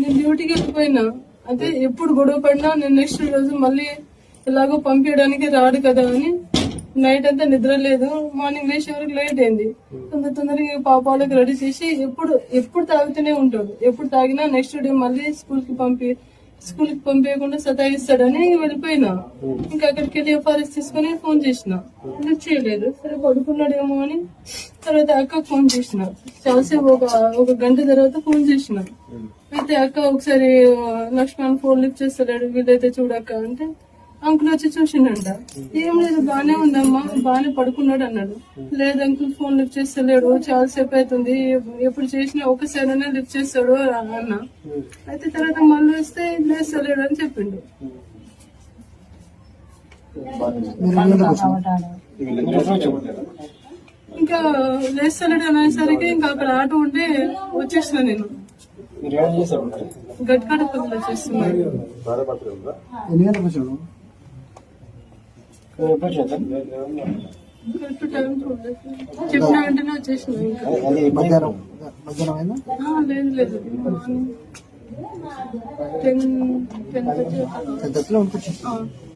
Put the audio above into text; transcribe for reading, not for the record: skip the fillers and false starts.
నేను డ్యూటీకి వెళ్ళిపోయినా. అదే ఎప్పుడు గొడవ పడినా నేను నెక్స్ట్ రోజు మళ్ళీ ఎలాగో పంపించడానికి రాడు కదా అని నైట్ అంతా నిద్ర లేదు. మార్నింగ్ లేచే వరకు లేట్ అయింది. తొందరగా పాప వాళ్ళకి రెడీ చేసి ఎప్పుడు తాగుతూనే ఉంటాడు. ఎప్పుడు తాగినా నెక్స్ట్ డే మళ్ళీ స్కూల్ కి పంపించకుండా సతాయిస్తాడని వెళ్ళిపోయినా. ఇంకా అక్కడికి వెళ్ళి ఎఫ్ఆర్ఎస్ తీసుకుని ఫోన్ చేసిన, లిఫ్ట్ చేయలేదు. సరే పడుకున్నాడేమో అని తర్వాత అక్కకు ఫోన్ చేసిన. చాలాసేపు ఒక గంట తర్వాత ఫోన్ చేసిన. అయితే అక్క ఒకసారి లక్ష్మణ్ ఫోన్ లిఫ్ట్ చేస్తలేడు, వీళ్ళైతే చూడక్క అంటే అంకుల్ వచ్చి చూసిండంట. ఏం లేదు బానే ఉందమ్మా, బానే పడుకున్నాడు అన్నాడు. లేదు అంకుల్ ఫోన్ లిఫ్ట్ చేస్తలేడు, చాలాసేపు అవుతుంది, ఎప్పుడు చేసినా ఒకసారైనా లిఫ్ట్ చేస్తాడు అన్న. అయితే తర్వాత మళ్ళీ వస్తే లేస్తలేడు అని చెప్పిండు. ఇంకా లేస్తలేడు అనేసరికి ఇంకా అక్కడ ఆటో ఉంటే వచ్చేసిన. నేను గట్కాడపల్లిలో చేస్తున్నాను. కరెక్ట్ టైం చెప్పిన వెంటనే వచ్చేసిన. లేదు 10:30.